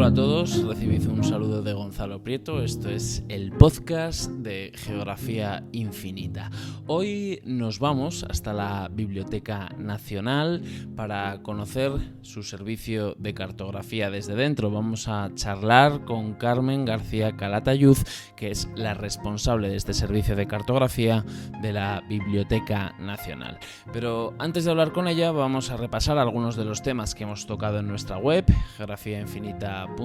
a todos, recibid un saludo de Gonzalo Prieto. Esto es el podcast de Geografía Infinita. Hoy nos vamos hasta la Biblioteca Nacional para conocer su servicio de cartografía desde dentro. Vamos a charlar con Carmen García Calatayud, que es la responsable de este servicio de cartografía de la Biblioteca Nacional. Pero antes de hablar con ella, vamos a repasar algunos de los temas que hemos tocado en nuestra web, geografiainfinita.com,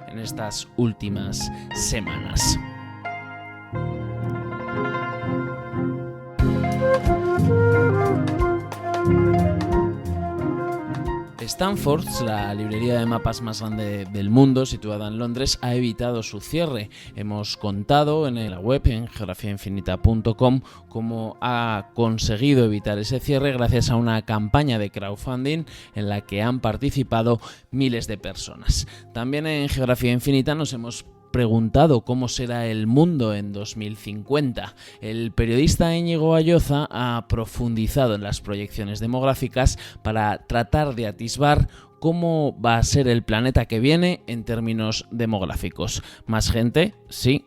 en estas últimas semanas. Stanford, la librería de mapas más grande del mundo, situada en Londres, ha evitado su cierre. Hemos contado en la web, en geografiainfinita.com, cómo ha conseguido evitar ese cierre gracias a una campaña de crowdfunding en la que han participado miles de personas. También en Geografía Infinita nos hemos preguntado cómo será el mundo en 2050. El periodista Íñigo Ayoza ha profundizado en las proyecciones demográficas para tratar de atisbar cómo va a ser el planeta que viene en términos demográficos. ¿Más gente? Sí.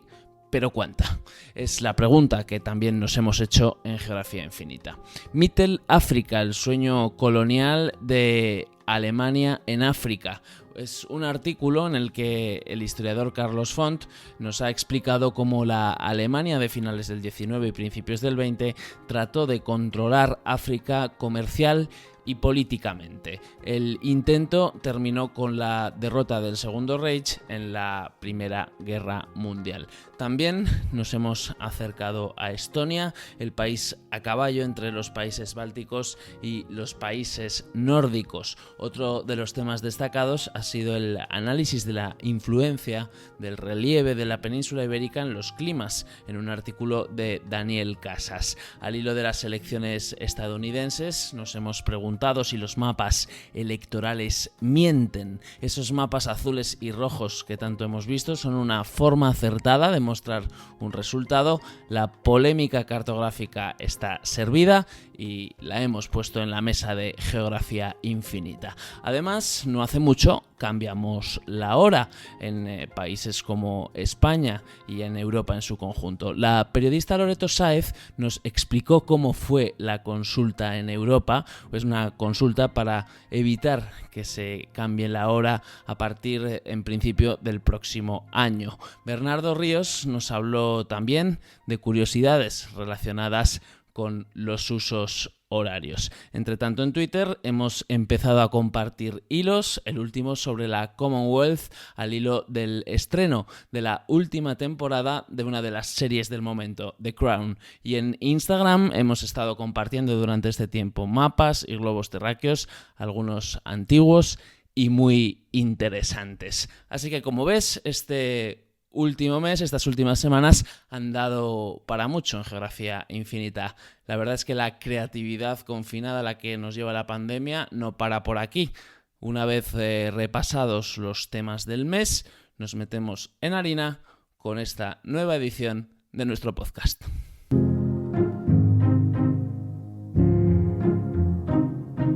¿Pero cuánta? Es la pregunta que también nos hemos hecho en Geografía Infinita. Mitteláfrica, el sueño colonial de Alemania en África. Es un artículo en el que el historiador Carlos Font nos ha explicado cómo la Alemania de finales del 19 y principios del 20 trató de controlar África comercial y políticamente. El intento terminó con la derrota del Segundo Reich en la Primera Guerra Mundial. También nos hemos acercado a Estonia, el país a caballo entre los países bálticos y los países nórdicos. Otro de los temas destacados ha sido el análisis de la influencia del relieve de la península ibérica en los climas, en un artículo de Daniel Casas. Al hilo de las elecciones estadounidenses, nos hemos preguntado si los mapas electorales mienten. Esos mapas azules y rojos que tanto hemos visto son una forma acertada de mostrar un resultado. La polémica cartográfica está servida y la hemos puesto en la mesa de Geografía Infinita. Además, no hace mucho cambiamos la hora en países como España y en Europa en su conjunto. La periodista Loreto Sáez nos explicó cómo fue la consulta en Europa. Es una consulta para evitar que se cambie la hora a partir, en principio, del próximo año. Bernardo Ríos nos habló también de curiosidades relacionadas con los usos horarios. Entre tanto, en Twitter hemos empezado a compartir hilos, el último sobre la Commonwealth al hilo del estreno de la última temporada de una de las series del momento, The Crown. Y en Instagram hemos estado compartiendo durante este tiempo mapas y globos terráqueos, algunos antiguos y muy interesantes. Así que, como ves, este último mes, estas últimas semanas han dado para mucho en Geografía Infinita. La verdad es que la creatividad confinada a la que nos lleva la pandemia no para por aquí. Una vez repasados los temas del mes, nos metemos en harina con esta nueva edición de nuestro podcast.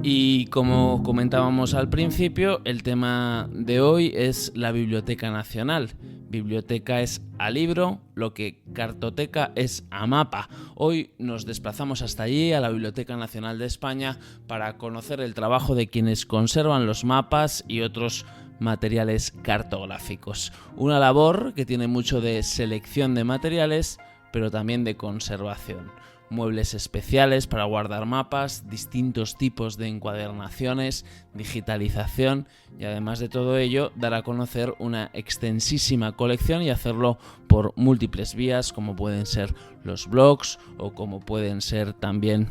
Y como comentábamos al principio, el tema de hoy es la Biblioteca Nacional. Biblioteca es a libro, lo que cartoteca es a mapa. Hoy nos desplazamos hasta allí, a la Biblioteca Nacional de España, para conocer el trabajo de quienes conservan los mapas y otros materiales cartográficos. Una labor que tiene mucho de selección de materiales, pero también de conservación. Muebles especiales para guardar mapas, distintos tipos de encuadernaciones, digitalización y además de todo ello dar a conocer una extensísima colección y hacerlo por múltiples vías como pueden ser los blogs o como pueden ser también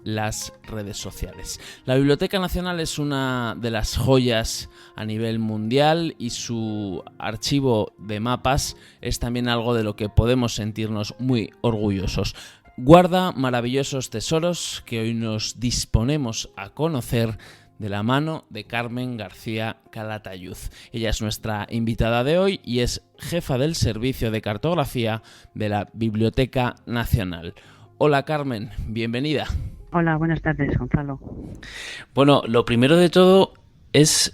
las redes sociales. La Biblioteca Nacional es una de las joyas a nivel mundial y su archivo de mapas es también algo de lo que podemos sentirnos muy orgullosos. Guarda maravillosos tesoros que hoy nos disponemos a conocer de la mano de Carmen García Calatayud. Ella es nuestra invitada de hoy y es jefa del servicio de cartografía de la Biblioteca Nacional. Hola Carmen, bienvenida. Hola, buenas tardes, Gonzalo. Bueno, lo primero de todo, es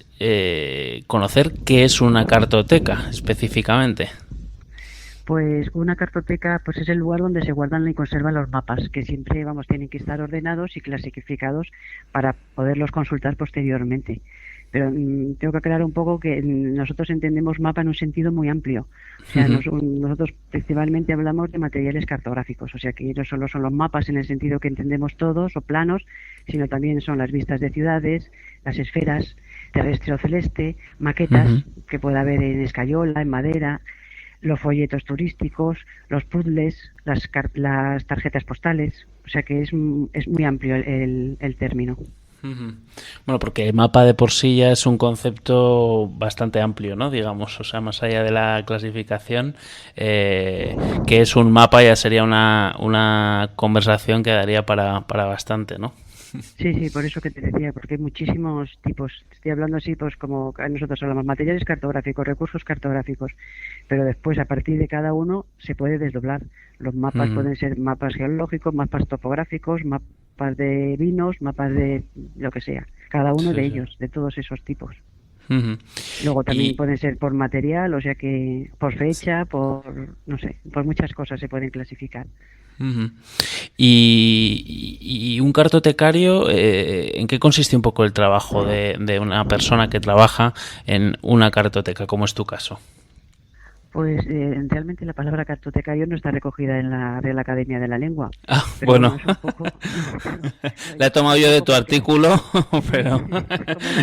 conocer qué es una cartoteca específicamente. Pues una cartoteca pues es el lugar donde se guardan y conservan los mapas, que siempre, vamos, tienen que estar ordenados y clasificados para poderlos consultar posteriormente. Pero tengo que aclarar un poco que nosotros entendemos mapa en un sentido muy amplio. O sea, Ujú, nosotros principalmente hablamos de materiales cartográficos, o sea que no solo son los mapas en el sentido que entendemos todos o planos, sino también son las vistas de ciudades, las esferas, terrestre o celeste, maquetas ujú. que puede haber en escayola, en madera, los folletos turísticos, los puzzles, las tarjetas postales, o sea que es muy amplio el término. Ujú. Bueno, porque el mapa de por sí ya es un concepto bastante amplio, ¿no? Digamos, o sea, más allá de la clasificación, que es un mapa ya sería una conversación que daría para bastante, ¿no? Sí, sí, por eso que te decía, porque hay muchísimos tipos. Estoy hablando así, pues como nosotros hablamos, materiales cartográficos, recursos cartográficos, pero después a partir de cada uno se puede desdoblar. Los mapas Ujú, pueden ser mapas geológicos, mapas topográficos, mapas de vinos, mapas de lo que sea, cada uno sí, de sí. ellos, de todos esos tipos. Ujú. Luego también Y, pueden ser por material, o sea que por fecha, por, no sé, por muchas cosas se pueden clasificar. ujú. Y un cartotecario, ¿en qué consiste un poco el trabajo de una persona que trabaja en una cartoteca, como es tu caso? Pues realmente la palabra cartotecario no está recogida en la Real Academia de la Lengua, Ah, pero bueno, bueno, es un poco, no, no, la he es tomado un yo de poco tu porque artículo, sí, pero,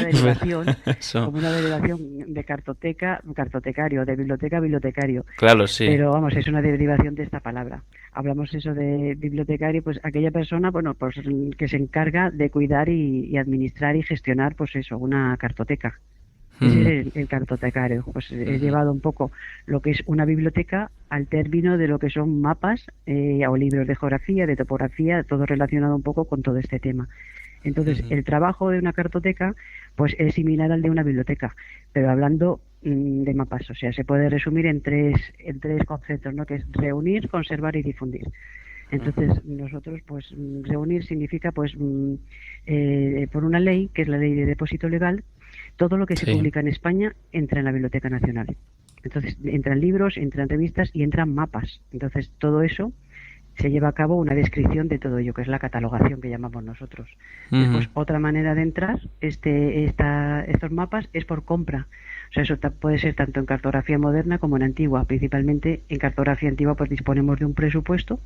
es pero eso, como una derivación de cartoteca, cartotecario, de biblioteca, bibliotecario, claro, sí. pero vamos, es una derivación de esta palabra. Hablamos eso de bibliotecario, pues aquella persona, bueno, pues que se encarga de cuidar y administrar y gestionar, pues eso, una cartoteca. Ese es Ujú, el cartotecario. Pues he ujú, llevado un poco lo que es una biblioteca al término de lo que son mapas o libros de geografía, de topografía, todo relacionado un poco con todo este tema. Entonces, ujú, el trabajo de una cartoteca pues es similar al de una biblioteca, pero hablando de mapas. O sea, se puede resumir en tres conceptos, ¿no? Que es reunir, conservar y difundir. ujú, Entonces, nosotros, pues, reunir significa, pues, por una ley, que es la ley de depósito legal, todo lo que se sí. publica en España entra en la Biblioteca Nacional. Entonces, entran libros, entran revistas y entran mapas. Entonces, todo eso se lleva a cabo una descripción de todo ello, que es la catalogación que llamamos nosotros. Ujú, Después, otra manera de entrar estos mapas es por compra. O sea, eso puede ser tanto en cartografía moderna como en antigua. Principalmente en cartografía antigua pues disponemos de un presupuesto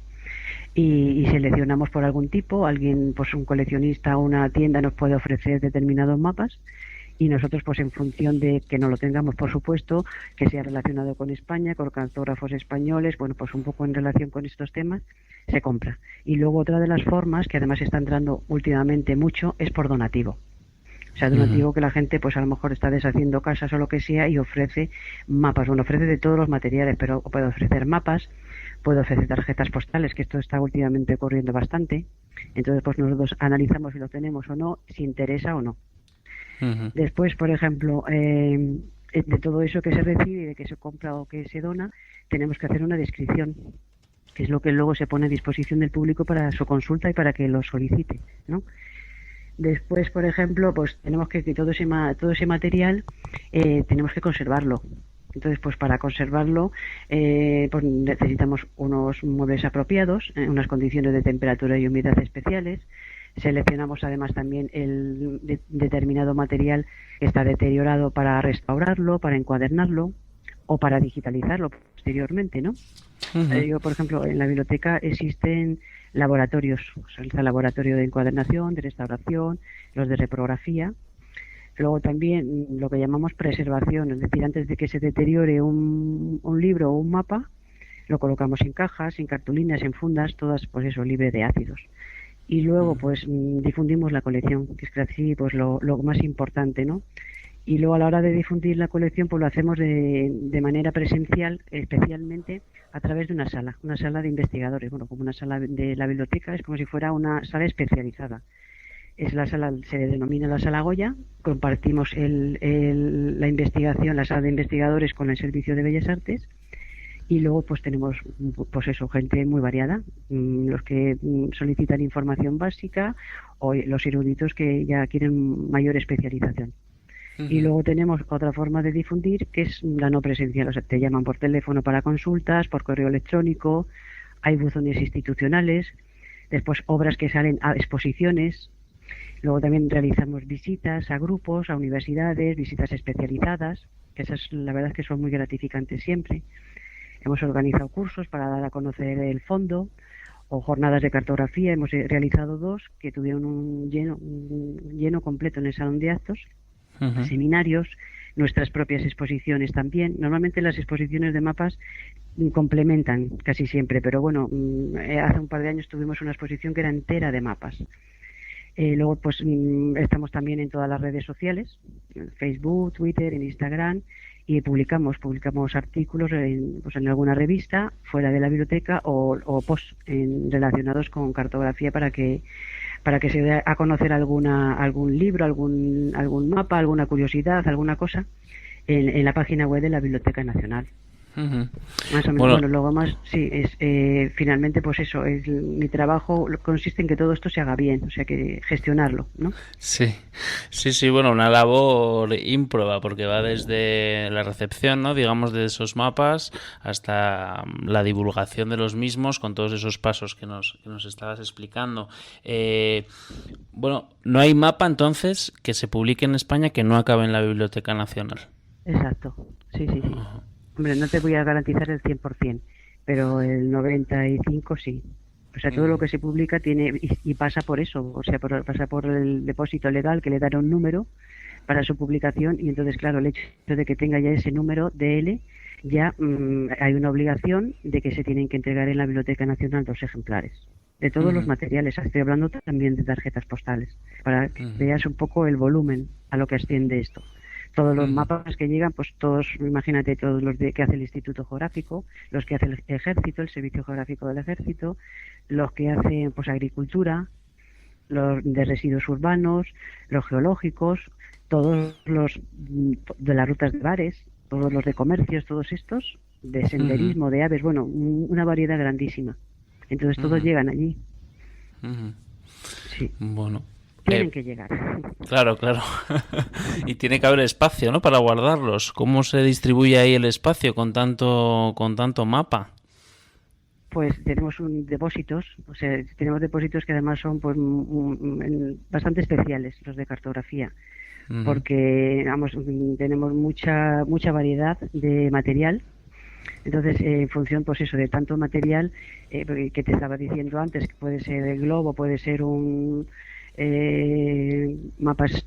y seleccionamos por algún tipo. Alguien, pues un coleccionista o una tienda nos puede ofrecer determinados mapas y nosotros pues en función de que no lo tengamos por supuesto, que sea relacionado con España, con cartógrafos españoles, bueno pues un poco en relación con estos temas, se compra. Y luego otra de las formas que además está entrando últimamente mucho es por donativo. O sea, ujú, donativo que la gente pues a lo mejor está deshaciendo casas o lo que sea y ofrece mapas. Bueno, ofrece de todos los materiales, pero puede ofrecer mapas, puede ofrecer tarjetas postales, que esto está últimamente ocurriendo bastante. Entonces pues nosotros analizamos si lo tenemos o no, si interesa o no. ujú. Después, por ejemplo, de todo eso que se recibe, de que se compra o que se dona, tenemos que hacer una descripción, que es lo que luego se pone a disposición del público para su consulta y para que lo solicite, ¿no? Después, por ejemplo, pues tenemos que todo ese material tenemos que conservarlo. Entonces, pues para conservarlo, pues necesitamos unos muebles apropiados, unas condiciones de temperatura y humedad especiales. Seleccionamos además también determinado material que está deteriorado para restaurarlo, para encuadernarlo o para digitalizarlo posteriormente, ¿no? Ujú, Yo, por ejemplo, en la biblioteca existen laboratorios, o sea, está el laboratorio de encuadernación, de restauración, los de reprografía. Luego también lo que llamamos preservación, es decir, antes de que se deteriore un libro o un mapa, lo colocamos en cajas, en cartulinas, en fundas, todas, pues eso, libre de ácidos. Y luego, pues difundimos la colección, que es casi pues lo más importante, ¿no? Y luego a la hora de difundir la colección, pues lo hacemos de manera presencial, especialmente a través de una sala de investigadores. Bueno, como una sala de la biblioteca, es como si fuera una sala especializada. Es la sala, se denomina la sala Goya, compartimos la investigación, la sala de investigadores con el Servicio de Bellas Artes y luego pues tenemos pues eso, gente muy variada, los que solicitan información básica o los eruditos que ya quieren mayor especialización. Y luego tenemos otra forma de difundir, que es la no presencial. O sea, te llaman por teléfono para consultas, por correo electrónico, hay buzones institucionales, después obras que salen a exposiciones. Luego también realizamos visitas a grupos, a universidades, visitas especializadas, que esas la verdad es que son muy gratificantes siempre. Hemos organizado cursos para dar a conocer el fondo o jornadas de cartografía. Hemos realizado 2 que tuvieron un lleno completo en el salón de actos. Seminarios, nuestras propias exposiciones también. Normalmente las exposiciones de mapas complementan casi siempre, pero bueno, hace un par de años tuvimos una exposición que era entera de mapas. Luego pues estamos también en todas las redes sociales, en Facebook, Twitter, en Instagram, y publicamos artículos en alguna revista fuera de la biblioteca o post relacionados con cartografía para que se dé a conocer algún libro, algún mapa, alguna curiosidad, alguna cosa en la página web de la Biblioteca Nacional. Más o menos. Bueno, luego más, sí, es finalmente pues eso, mi trabajo consiste en que todo esto se haga bien, o sea que gestionarlo, ¿no? Sí, bueno, una labor ímproba porque va desde la recepción, ¿no? Digamos, de esos mapas hasta la divulgación de los mismos con todos esos pasos que nos estabas explicando. Bueno, no hay mapa entonces que se publique en España que no acabe en la Biblioteca Nacional. Exacto, sí. Hombre, no te voy a garantizar el 100%, pero el 95% sí. O sea, todo lo que se publica tiene y pasa por eso, o sea, pasa por el depósito legal que le dará un número para su publicación y entonces, claro, el hecho de que tenga ya ese número DL, ya hay una obligación de que se tienen que entregar en la Biblioteca Nacional 2 ejemplares. De todos los materiales, estoy hablando también de tarjetas postales, para que veas un poco el volumen a lo que asciende esto. Todos los mapas que llegan, pues todos, imagínate, todos los que hace el Instituto Geográfico, los que hace el Ejército, el Servicio Geográfico del Ejército, los que hacen pues agricultura, los de residuos urbanos, los geológicos, todos los de las rutas de bares, todos los de comercios, todos estos, de senderismo, de aves, bueno, una variedad grandísima. Entonces todos llegan allí. Sí. Bueno. Tienen que llegar. Claro. Y tiene que haber espacio, ¿no? Para guardarlos. ¿Cómo se distribuye ahí el espacio con tanto mapa? Pues tenemos depósitos, o sea, tenemos depósitos que además son pues bastante especiales, los de cartografía, porque tenemos mucha variedad de material. Entonces, en función, pues eso, de tanto material que te estaba diciendo antes, que puede ser el globo, puede ser mapas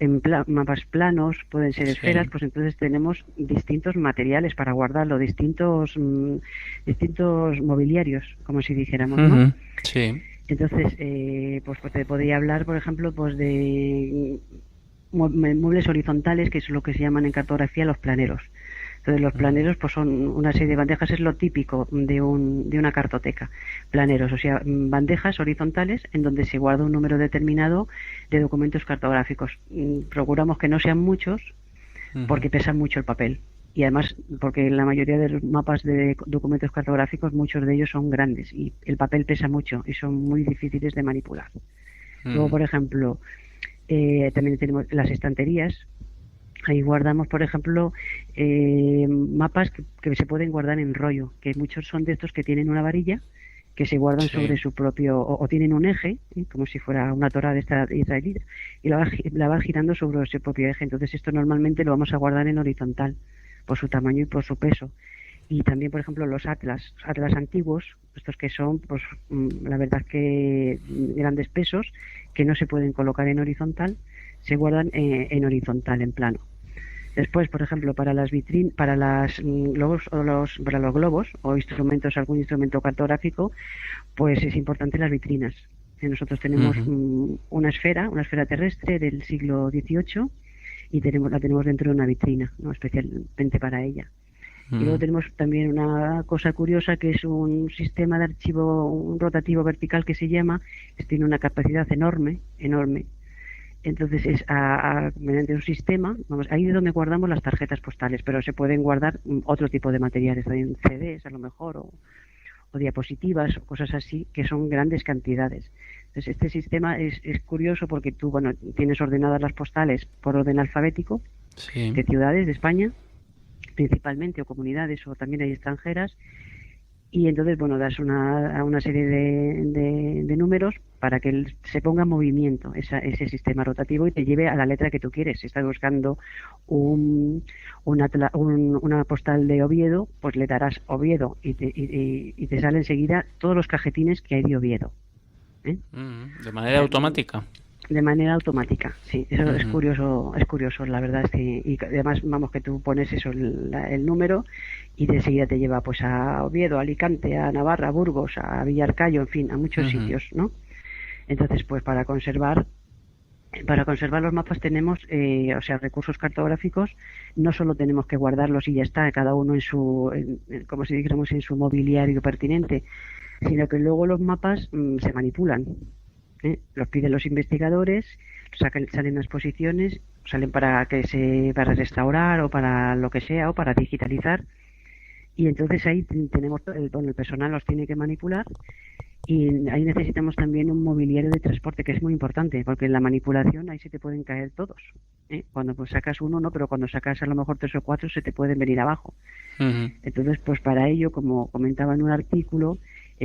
planos, pueden ser esferas, pues entonces tenemos distintos materiales para guardarlo, distintos mobiliarios, como si dijéramos, ¿no? Sí. Entonces, pues te podría hablar, por ejemplo, pues de muebles horizontales, que es lo que se llaman en cartografía los planeros. Entonces los planeros pues son una serie de bandejas, es lo típico de una cartoteca. Planeros, o sea, bandejas horizontales en donde se guarda un número determinado de documentos cartográficos. Procuramos que no sean muchos porque pesa mucho el papel. Y además porque la mayoría de los mapas de documentos cartográficos, muchos de ellos son grandes y el papel pesa mucho y son muy difíciles de manipular. Luego, por ejemplo, también tenemos las estanterías. Ahí guardamos, por ejemplo, mapas que se pueden guardar en rollo, que muchos son de estos que tienen una varilla, que se guardan sobre su propio, o tienen un eje, como si fuera una torre de esta israelita, y la va girando sobre su propio eje. Entonces esto normalmente lo vamos a guardar en horizontal, por su tamaño y por su peso. Y también, por ejemplo, los atlas antiguos, estos que son, pues la verdad que grandes pesos, que no se pueden colocar en horizontal, se guardan en horizontal, en plano. Después, por ejemplo, para los globos o instrumentos, algún instrumento cartográfico, pues es importante las vitrinas. Nosotros tenemos una esfera terrestre del siglo XVIII y la tenemos dentro de una vitrina, ¿no? Especialmente para ella. Y luego tenemos también una cosa curiosa que es un sistema de archivo, un rotativo vertical que se llama, que tiene una capacidad enorme. Entonces es mediante un sistema, ahí es donde guardamos las tarjetas postales, pero se pueden guardar otro tipo de materiales, también CDs a lo mejor, o diapositivas o cosas así, que son grandes cantidades. Entonces, este sistema es curioso porque tú, bueno, tienes ordenadas las postales por orden alfabético Sí. de ciudades de España, principalmente, o comunidades, o también hay extranjeras, y entonces, bueno, das una serie de números para que se ponga en movimiento ese sistema rotativo y te lleve a la letra que tú quieres. Si estás buscando una postal de Oviedo, pues le darás Oviedo y te sale enseguida todos los cajetines que hay de Oviedo. De manera automática. De manera automática, sí, eso es curioso, la verdad es que, y además, vamos, que tú pones eso, el número, y de enseguida te lleva pues a Oviedo, a Alicante, a Navarra, a Burgos, a Villarcayo, en fin, a muchos sitios, ¿no? Entonces, pues para conservar los mapas tenemos, recursos cartográficos. No solo tenemos que guardarlos y ya está, cada uno como si dijéramos, en su mobiliario pertinente, sino que luego los mapas se manipulan. Los piden los investigadores, salen las exposiciones, salen para restaurar o para lo que sea, o para digitalizar, y entonces ahí tenemos el personal los tiene que manipular, y ahí necesitamos también un mobiliario de transporte, que es muy importante, porque en la manipulación ahí se te pueden caer todos. Cuando pues sacas uno, no, pero cuando sacas a lo mejor 3 o 4 se te pueden venir abajo. Entonces, pues para ello, como comentaba en un artículo,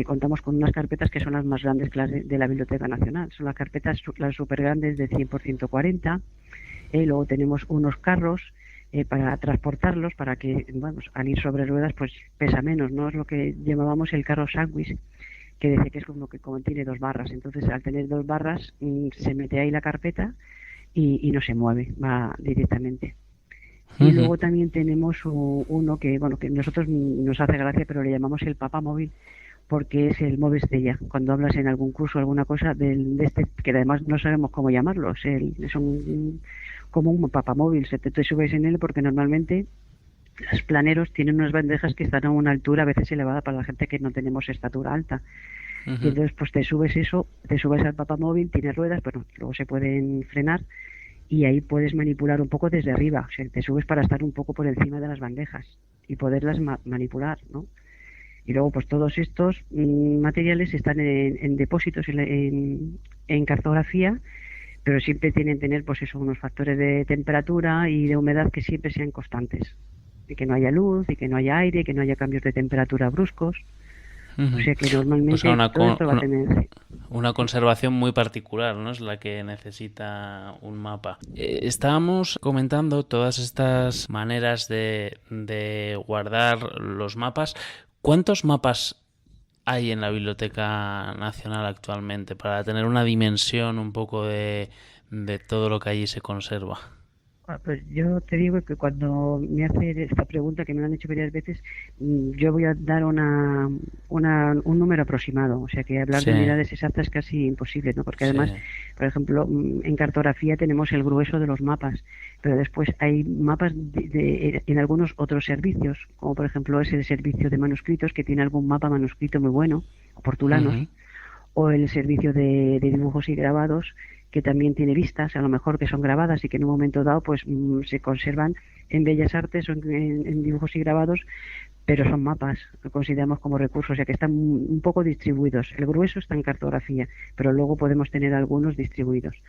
contamos con unas carpetas que son las más grandes de la Biblioteca Nacional. Son las carpetas, las súper grandes, de 100 por 140. Luego tenemos unos carros para transportarlos, para que, vamos, al ir sobre ruedas, pues pesa menos, ¿no? Es lo que llamábamos el carro sándwich, que dice que es como que tiene 2 barras. Entonces, al tener 2 barras, se mete ahí la carpeta y no se mueve, va directamente. Y luego también tenemos uno que, bueno, que nosotros nos hace gracia, pero le llamamos el papamóvil, porque es el móvil estrella. Cuando hablas en algún curso o alguna cosa de este, que además no sabemos cómo llamarlo, es como un papamóvil, te subes en él, porque normalmente los planeros tienen unas bandejas que están a una altura a veces elevada para la gente que no tenemos estatura alta. Y entonces pues te subes al papamóvil, tiene ruedas, pero luego se pueden frenar, y ahí puedes manipular un poco desde arriba. O sea, te subes para estar un poco por encima de las bandejas y poderlas manipular, ¿no? Y luego, pues todos estos materiales están en depósitos en cartografía, pero siempre tienen que tener, pues eso, unos factores de temperatura y de humedad que siempre sean constantes. Y que no haya luz, y que no haya aire, y que no haya cambios de temperatura bruscos. O sea que normalmente todo esto va a tener... Una conservación muy particular, ¿no? Es la que necesita un mapa. Estábamos comentando todas estas maneras de guardar los mapas. ¿Cuántos mapas hay en la Biblioteca Nacional actualmente, para tener una dimensión un poco de todo lo que allí se conserva? Pues yo te digo que cuando me hace esta pregunta, que me lo han hecho varias veces, yo voy a dar un número aproximado. O sea que hablar de unidades exactas es casi imposible, ¿no? Porque además, por ejemplo, en cartografía tenemos el grueso de los mapas, pero después hay mapas en algunos otros servicios, como por ejemplo es el servicio de manuscritos, que tiene algún mapa manuscrito muy bueno, o portulanos, o el servicio de dibujos y grabados, que también tiene vistas, a lo mejor que son grabadas y que en un momento dado pues se conservan en Bellas Artes o en dibujos y grabados, pero son mapas, lo consideramos como recursos, o sea que están un poco distribuidos. El grueso está en cartografía, pero luego podemos tener algunos distribuidos.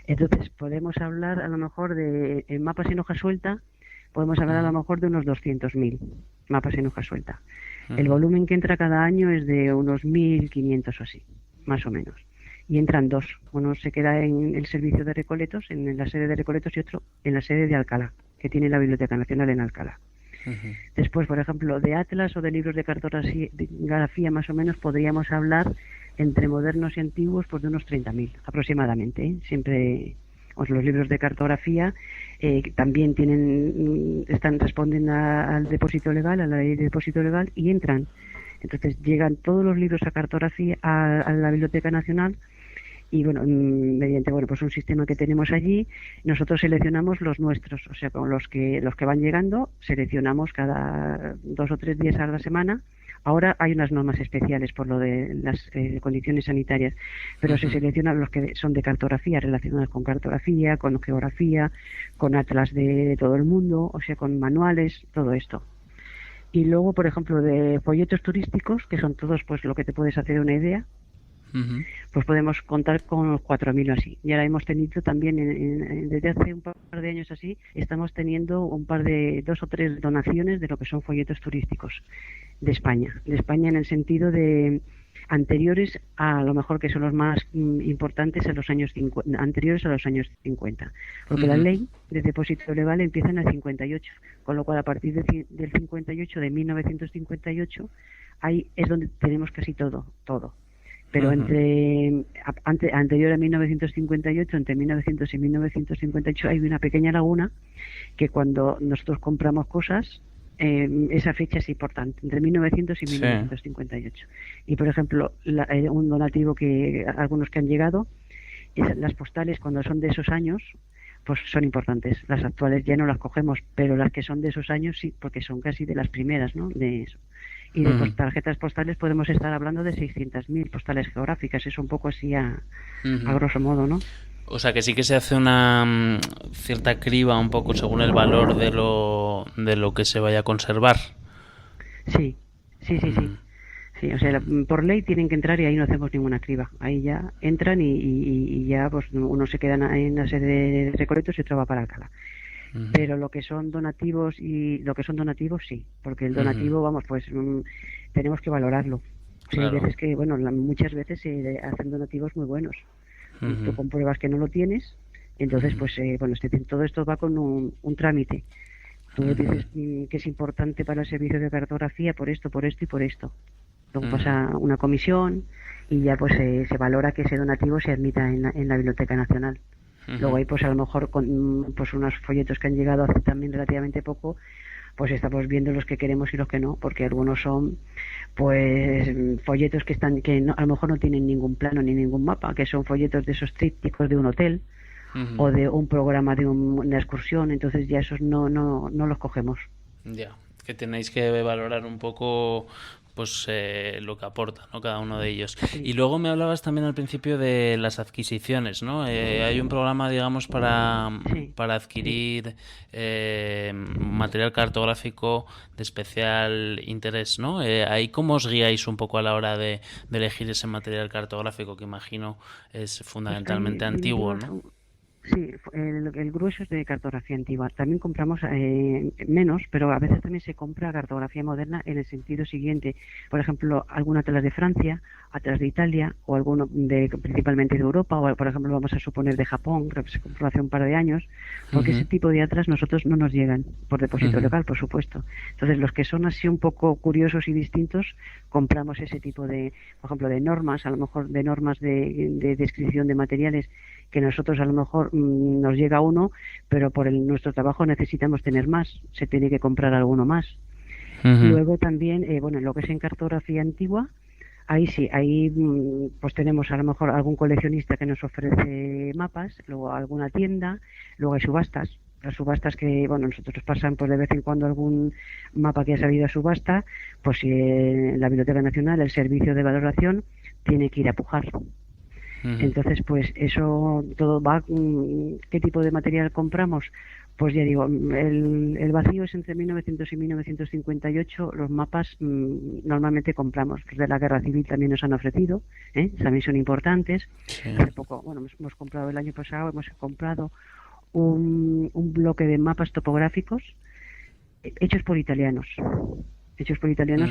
Entonces podemos hablar a lo mejor en mapas en hoja suelta, podemos hablar a lo mejor de unos 200.000 mapas en hoja suelta. El volumen que entra cada año es de unos 1.500 o así, más o menos. Y entran 2. Uno se queda en el servicio de Recoletos, en la sede de Recoletos, y otro en la sede de Alcalá, que tiene la Biblioteca Nacional en Alcalá. Después, por ejemplo, de atlas o de libros de cartografía, más o menos podríamos hablar, entre modernos y antiguos, pues de unos 30.000 aproximadamente. Siempre los libros de cartografía también responden al depósito legal, a la ley de depósito legal, y entran. Entonces llegan todos los libros a cartografía a la Biblioteca Nacional, y bueno, mediante pues un sistema que tenemos allí, nosotros seleccionamos los nuestros, o sea, con los que van llegando, seleccionamos cada 2 o 3 días a la semana. Ahora hay unas normas especiales por lo de las condiciones sanitarias, pero se seleccionan los que son de cartografía, relacionados con cartografía, con geografía, con atlas de todo el mundo, o sea, con manuales, todo esto. Y luego, por ejemplo, de folletos turísticos, que son todos pues lo que te puedes hacer una idea, pues podemos contar con los 4.000 o así. Y ahora hemos tenido también, desde hace un par de años así, estamos teniendo un par de 2 o 3 donaciones de lo que son folletos turísticos de España en el sentido de anteriores a lo mejor que son los más importantes a los años 50, anteriores a los años 50, porque la ley de depósito legal empieza en el 58, con lo cual a partir del 58, de 1958, ahí es donde tenemos casi todo. Pero anterior a 1958, entre 1900 y 1958, hay una pequeña laguna que cuando nosotros compramos cosas, esa fecha es importante, entre 1900 y 1958. Y por ejemplo, un donativo que algunos que han llegado, las postales cuando son de esos años, pues son importantes. Las actuales ya no las cogemos, pero las que son de esos años sí, porque son casi de las primeras, ¿no? De eso. Y de tarjetas postales podemos estar hablando de 600.000 postales geográficas, eso un poco así a grosso modo, ¿no? O sea que sí que se hace una cierta criba un poco según el valor de lo que se vaya a conservar. Sí. Sí, o sea, por ley tienen que entrar y ahí no hacemos ninguna criba. Ahí ya entran y ya pues uno se queda en una serie de recolectos y otro va para Alcalá. Pero lo que son donativos sí, porque el donativo, vamos, pues tenemos que valorarlo. O sea, hay veces que, bueno, muchas veces se hacen donativos muy buenos. Tú compruebas que no lo tienes, entonces pues todo esto va con un trámite. Tú dices que es importante para el servicio de cartografía por esto y por esto. Luego pasa una comisión y ya pues se valora que ese donativo se admita en la Biblioteca Nacional. Luego hay pues a lo mejor con pues unos folletos que han llegado hace también relativamente poco, pues estamos viendo los que queremos y los que no, porque algunos son pues folletos que a lo mejor no tienen ningún plano ni ningún mapa, que son folletos de esos trípticos de un hotel o de un programa de una excursión, entonces ya esos no los cogemos. Ya, que tenéis que valorar un poco pues lo que aporta, ¿no? Cada uno de ellos. Sí. Y luego me hablabas también al principio de las adquisiciones, ¿no? Hay un programa, digamos, para adquirir material cartográfico de especial interés, ¿no? Ahí cómo os guiáis un poco a la hora de elegir ese material cartográfico que imagino es fundamentalmente antiguo, ¿no? Sí, el grueso es de cartografía antigua. También compramos menos, pero a veces también se compra cartografía moderna en el sentido siguiente. Por ejemplo, algún atlas de Francia, atlas de Italia, o alguno principalmente de Europa, o por ejemplo vamos a suponer de Japón, creo que se compró hace un par de años, porque ese tipo de atlas nosotros no nos llegan por depósito local, por supuesto. Entonces los que son así un poco curiosos y distintos, compramos ese tipo de, por ejemplo, de normas, a lo mejor de normas de descripción de materiales, que nosotros a lo mejor nos llega uno, pero por nuestro trabajo necesitamos tener más, se tiene que comprar alguno más. Luego también, lo que es en cartografía antigua, ahí sí, ahí pues tenemos a lo mejor algún coleccionista que nos ofrece mapas, luego alguna tienda, luego hay subastas. Las subastas que, nosotros pasan pues de vez en cuando algún mapa que ha salido a subasta, pues si la Biblioteca Nacional, el servicio de valoración, tiene que ir a pujar. Entonces, pues eso todo va. ¿Qué tipo de material compramos? Pues ya digo, el vacío es entre 1900 y 1958. Los mapas normalmente compramos. Los de la Guerra Civil también nos han ofrecido, también son importantes. Sí. Hace poco, hemos comprado el año pasado, hemos comprado un bloque de mapas topográficos hechos por italianos.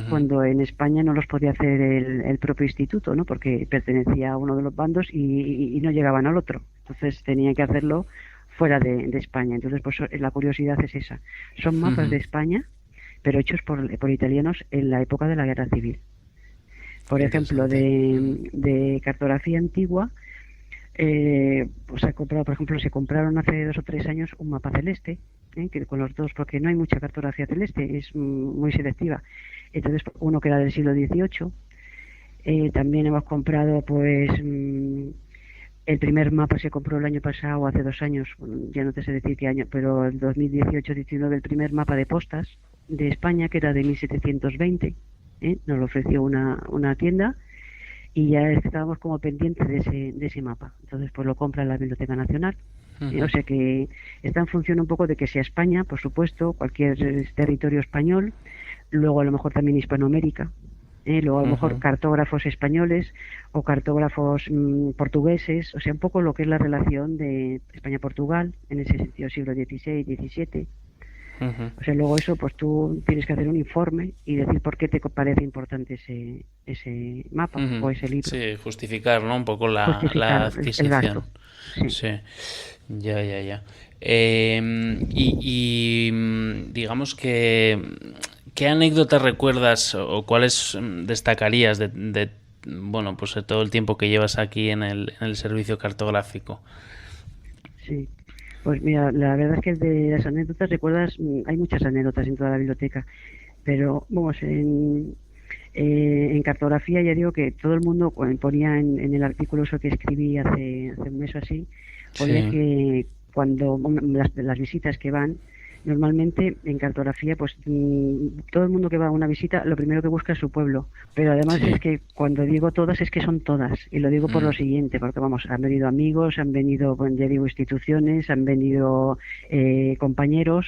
Cuando en España no los podía hacer el propio instituto, ¿no? Porque pertenecía a uno de los bandos y no llegaban al otro. Entonces tenía que hacerlo fuera de España. Entonces, pues la curiosidad es esa. Son mapas de España, pero hechos por italianos en la época de la Guerra Civil. Por ejemplo, de cartografía antigua, pues se compraron hace 2 o 3 años un mapa celeste, que con los dos, porque no hay mucha cartografía celeste, es muy selectiva. Entonces, uno que era del siglo XVIII. También hemos comprado, pues, el primer mapa se compró el año pasado, hace 2 años, ya no te sé decir qué año, pero el 2018-19, el primer mapa de postas de España, que era de 1720, nos lo ofreció una tienda. Y ya estábamos como pendientes de ese mapa. Entonces, pues lo compra la Biblioteca Nacional. O sea que está en función un poco de que sea España, por supuesto, cualquier territorio español, luego a lo mejor también Hispanoamérica, Luego a lo mejor Ujú. cartógrafos españoles o cartógrafos portugueses, o sea, un poco lo que es la relación de España-Portugal, en ese sentido siglo XVI, XVII. Ujú. O sea, luego eso, pues tú tienes que hacer un informe y decir por qué te parece importante ese mapa Ujú. o ese libro. Sí, justificar, ¿no? Un poco la Justificar el adquisición. gasto. Sí. Sí, ya, ya, ya. Digamos que, ¿qué anécdotas recuerdas o cuáles destacarías bueno, pues de todo el tiempo que llevas aquí en el servicio cartográfico? Sí, pues mira, la verdad es que de las anécdotas, recuerdas, hay muchas anécdotas en toda la biblioteca, pero vamos, en cartografía ya digo que todo el mundo ponía en el artículo eso que escribí hace un mes o así, ponía Sí. que cuando las visitas que van, normalmente en cartografía, pues todo el mundo que va a una visita, lo primero que busca es su pueblo. Pero además es Sí. que cuando digo todas, es que son todas. Y lo digo por lo Mm. siguiente, porque vamos, han venido amigos, han venido, bueno, ya digo, instituciones, han venido compañeros.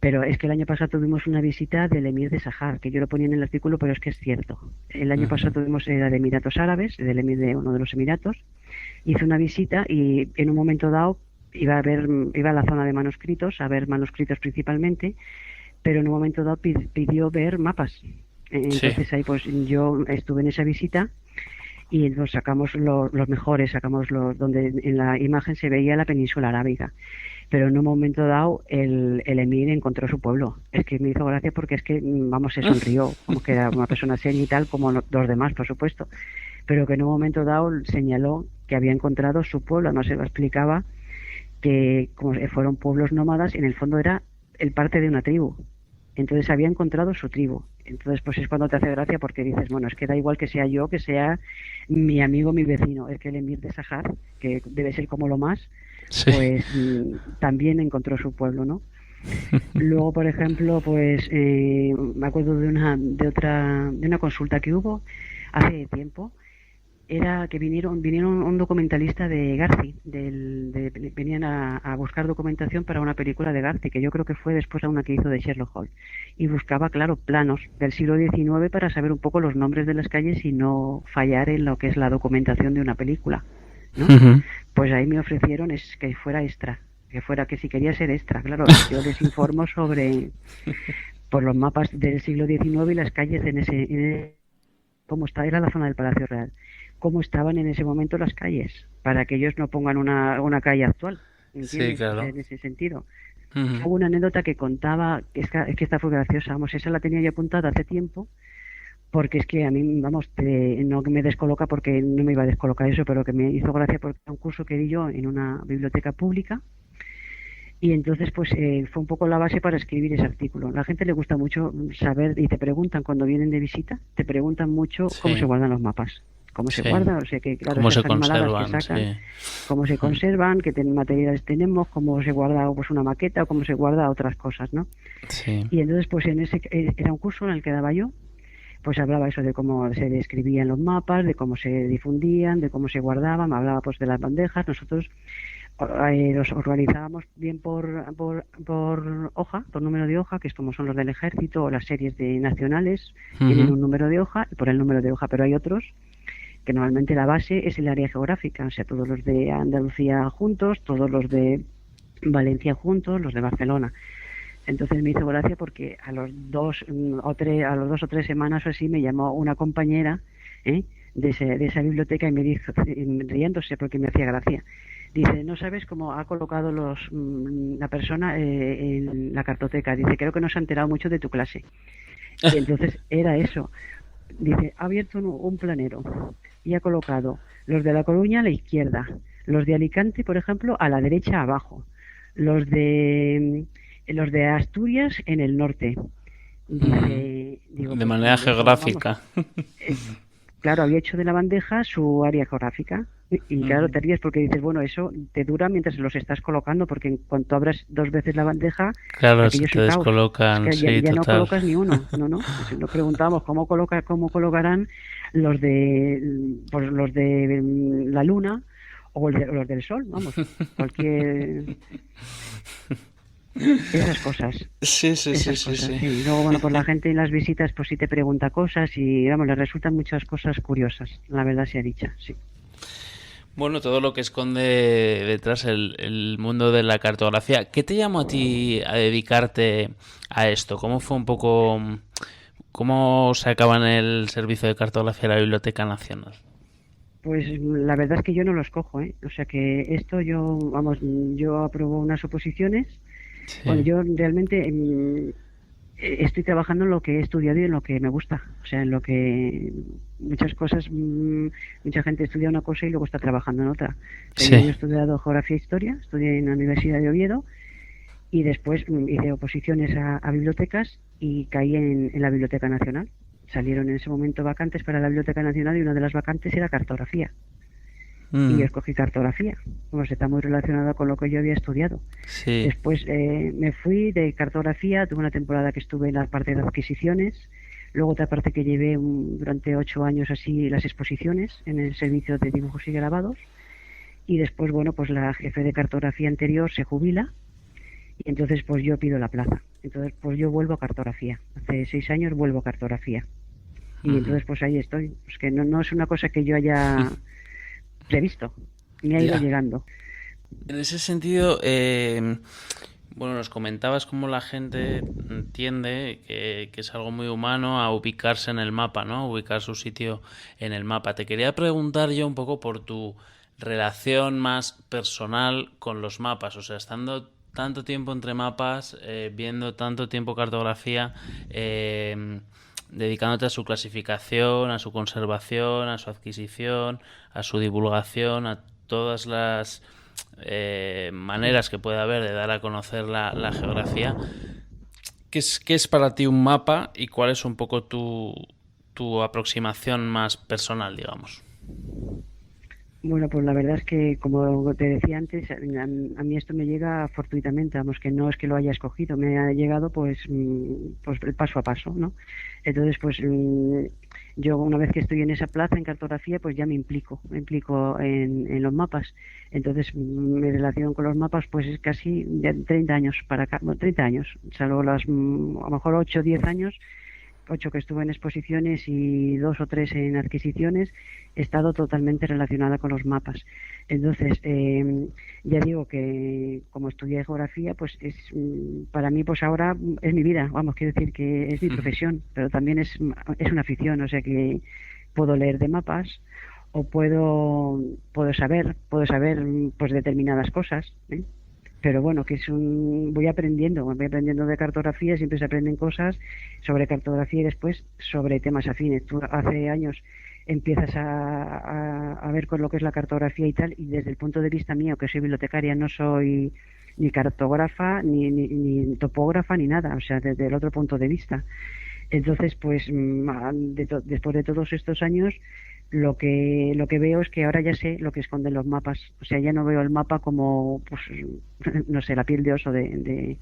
Pero es que el año pasado tuvimos una visita del emir de Sahar, que yo lo ponía en el artículo, pero es que es cierto. El año pasado Ujú. tuvimos era de Emiratos Árabes, del emir de uno de los Emiratos. Hizo una visita y en un momento dado iba a la zona de manuscritos, a ver manuscritos principalmente, pero en un momento dado pidió ver mapas. Sí. Entonces ahí pues yo estuve en esa visita y nos sacamos los mejores, sacamos los donde en la imagen se veía la península arábiga, pero en un momento dado el emir encontró su pueblo. Es que me hizo gracia porque es que, vamos, se sonrió, como que era una persona seria y tal, como los demás, por supuesto, pero que en un momento dado señaló que había encontrado su pueblo. Además se lo explicaba que como fueron pueblos nómadas, en el fondo era el parte de una tribu. Entonces había encontrado su tribu. Entonces pues es cuando te hace gracia porque dices, bueno, es que da igual que sea yo, que sea mi amigo, mi vecino, es que el emir de Sahar, que debe ser como lo más, Sí. pues también encontró su pueblo, ¿no? Luego, por ejemplo, pues me acuerdo de una consulta que hubo hace tiempo. Era que vinieron un documentalista de Garci, venían a buscar documentación para una película de Garci, que yo creo que fue después a una que hizo de Sherlock Holmes, y buscaba, claro, planos del siglo XIX para saber un poco los nombres de las calles y no fallar en lo que es la documentación de una película, ¿no? Ujú. Pues ahí me ofrecieron es que fuera extra, que si quería ser extra, claro, yo les informo sobre por los mapas del siglo XIX y las calles cómo era la zona del Palacio Real, cómo estaban en ese momento las calles, para que ellos no pongan una calle actual, Sí, ¿entiendes? O sea, claro. en ese sentido. Ujú. Hubo una anécdota que contaba, es que esta fue graciosa, vamos, esa la tenía yo apuntada hace tiempo, porque es que a mí, vamos, no me descoloca porque no me iba a descolocar eso, pero que me hizo gracia porque era un curso que di yo en una biblioteca pública y entonces pues fue un poco la base para escribir ese artículo. A la gente le gusta mucho saber y te preguntan cuando vienen de visita, te preguntan mucho cómo se Sí, guardan los mapas, cómo se sí. guardan, o sea que claro, ¿Cómo se esas animaladas que conservan? sacan, Sí. cómo se conservan, qué materiales tenemos, cómo se guarda pues una maqueta o cómo se guarda otras cosas, ¿no? Sí. Y entonces pues en ese era un curso en el que daba yo, pues hablaba eso de cómo se describían los mapas, de cómo se difundían, de cómo se guardaban, me hablaba pues de las bandejas. Nosotros los organizábamos bien por hoja, por número de hoja, que es como son los del ejército o las series de nacionales, tienen Ujú. un número de hoja y por el número de hoja, pero hay otros que normalmente la base es el área geográfica, o sea, todos los de Andalucía juntos, todos los de Valencia juntos, los de Barcelona. Entonces me hizo gracia porque a los a los 2 o 3 semanas o así me llamó una compañera ¿eh? de esa biblioteca y me dijo, riéndose porque me hacía gracia, dice, no sabes cómo ha colocado la persona en la cartoteca, dice, creo que no se ha enterado mucho de tu clase. Y entonces era eso, dice, ha abierto un planero y ha colocado los de La Coruña a la izquierda, los de Alicante, por ejemplo, a la derecha abajo, los de Asturias en el norte. Ujú. Digo, De pues manera eso, vamos, geográfica. eh, claro, había hecho de la bandeja su área geográfica. Y claro, te Ujú. ríes porque dices, bueno, eso te dura mientras los estás colocando, porque en cuanto abras 2 veces la bandeja, Claro, aquello se es te un caos. Es descolocan, que sí, ya no total. colocas ni uno, no, no. Pues nos preguntábamos cómo colocarán los de la luna o los del sol, vamos, cualquier. Esas cosas. Sí, sí, sí, Esas sí, cosas, sí. sí. Y luego, bueno, pues la gente en las visitas pues sí te pregunta cosas y, vamos, les resultan muchas cosas curiosas, la verdad sea dicha, sí. Bueno, todo lo que esconde detrás el mundo de la cartografía. ¿Qué te llamó a ti a dedicarte a esto? ¿Cómo fue un poco, cómo se acaba en el servicio de cartografía de la Biblioteca Nacional? Pues la verdad es que yo no los cojo, ¿eh? O sea que esto yo, vamos, yo apruebo unas oposiciones. Bueno, Sí, yo realmente estoy trabajando en lo que he estudiado y en lo que me gusta. O sea, en lo que muchas cosas, mucha gente estudia una cosa y luego está trabajando en otra. O sea, yo he sí. estudiado geografía e historia, estudié en la Universidad de Oviedo y después hice oposiciones a bibliotecas y caí en la Biblioteca Nacional. Salieron en ese momento vacantes para la Biblioteca Nacional y una de las vacantes era cartografía. Y yo Mm, escogí cartografía, pues está muy relacionado con lo que yo había estudiado. sí, Después me fui de cartografía, tuve una temporada que estuve en la parte de adquisiciones, luego otra parte que llevé durante 8 años así las exposiciones en el servicio de dibujos y grabados, y después, bueno, pues la jefe de cartografía anterior se jubila y entonces pues yo pido la plaza. Entonces pues yo vuelvo a cartografía. Hace 6 años vuelvo a cartografía. Y ujú, entonces pues ahí estoy. Pues que no es una cosa que yo haya previsto, me ha ido ya. llegando. En ese sentido, bueno, nos comentabas cómo la gente entiende que es algo muy humano a ubicarse en el mapa, ¿no? A ubicar su sitio en el mapa. Te quería preguntar yo un poco por tu relación más personal con los mapas, o sea, estando tanto tiempo entre mapas, viendo tanto tiempo cartografía, dedicándote a su clasificación, a su conservación, a su adquisición, a su divulgación, a todas las Sí. maneras que puede haber de dar a conocer la geografía. Qué es para ti un mapa y cuál es un poco tu aproximación más personal, digamos? Bueno, pues la verdad es que, como te decía antes, a mí esto me llega fortuitamente, vamos, que no es que lo haya escogido, me ha llegado pues, pues paso a paso, ¿no? Entonces, pues yo una vez que estoy en esa plaza en cartografía, pues ya me implico en los mapas. Entonces, mi relación con los mapas, pues es casi de 30 años para acá, bueno, 30 años, salvo a lo mejor 8 o 10 años 8 que estuve en exposiciones y 2 o 3 en adquisiciones, he estado totalmente relacionada con los mapas. Entonces, ya digo que como estudié geografía, pues es para mí, pues ahora es mi vida, vamos, quiero decir que es mi profesión, pero también es una afición, o sea que puedo leer de mapas o puedo saber pues determinadas cosas, ¿eh? Pero bueno, que voy aprendiendo de cartografía, siempre se aprenden cosas sobre cartografía y después sobre temas afines. Tú hace años empiezas a ver con lo que es la cartografía y tal, y desde el punto de vista mío, que soy bibliotecaria, no soy ni cartógrafa, ni topógrafa, ni nada, o sea, desde el otro punto de vista. Entonces, pues después de todos estos años, lo que veo es que ahora ya sé lo que esconden los mapas. O sea, ya no veo el mapa como, pues, no sé, la piel de oso de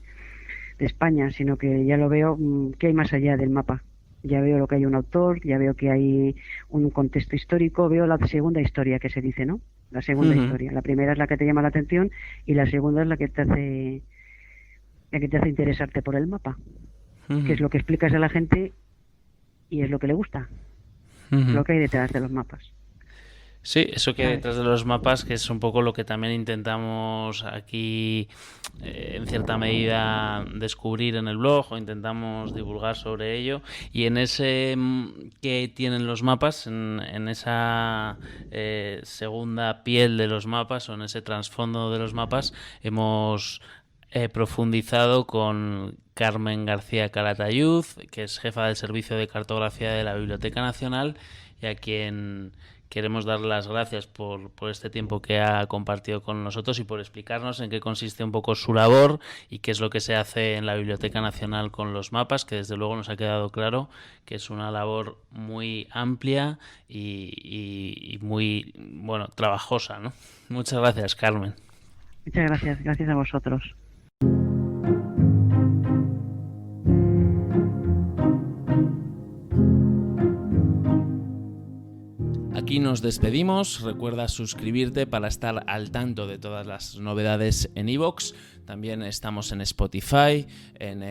España, sino que ya lo veo que hay más allá del mapa. Ya veo lo que hay un autor, ya veo que hay un contexto histórico, veo la segunda historia que se dice, ¿no? La segunda Ujú, historia. La primera es la que te llama la atención y la segunda es la que te hace interesarte por el mapa, que ujú, es lo que explicas a la gente y es lo que le gusta, ujú. lo que hay detrás de los mapas, Sí, eso que hay ¿sabes? detrás de los mapas, que es un poco lo que también intentamos aquí, en cierta medida, descubrir en el blog o intentamos divulgar sobre ello. Y en ese que tienen los mapas, en esa segunda piel de los mapas o en ese trasfondo de los mapas, hemos profundizado con Carmen García Calatayud, que es jefa del Servicio de Cartografía de la Biblioteca Nacional y a quien queremos dar las gracias por este tiempo que ha compartido con nosotros y por explicarnos en qué consiste un poco su labor y qué es lo que se hace en la Biblioteca Nacional con los mapas, que desde luego nos ha quedado claro que es una labor muy amplia y muy, bueno, trabajosa, ¿no? Muchas gracias, Carmen. Muchas gracias, gracias a vosotros. Aquí aquí nos despedimos. Recuerda suscribirte para estar al tanto de todas las novedades en iVoox. También estamos en Spotify, en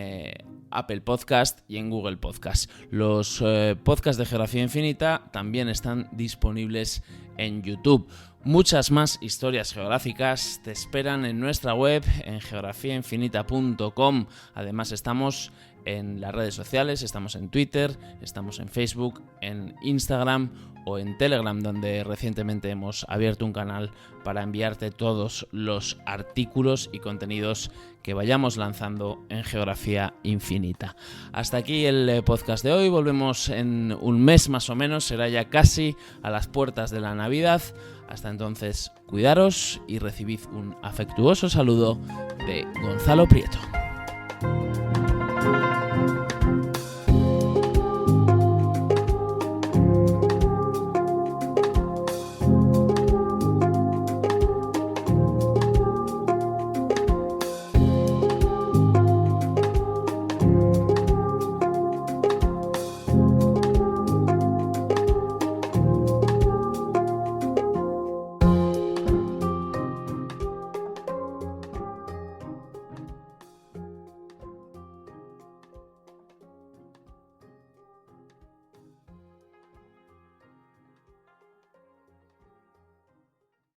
Apple Podcast y en Google Podcast. Los podcasts de Geografía Infinita también están disponibles en YouTube. Muchas más historias geográficas te esperan en nuestra web, en geografiainfinita.com. Además estamos en las redes sociales, estamos en Twitter, estamos en Facebook, en Instagram o en Telegram, donde recientemente hemos abierto un canal para enviarte todos los artículos y contenidos que vayamos lanzando en Geografía Infinita. Hasta aquí el podcast de hoy. Volvemos en un mes más o menos, será ya casi a las puertas de la Navidad. Hasta entonces, cuidaros y recibid un afectuoso saludo de Gonzalo Prieto.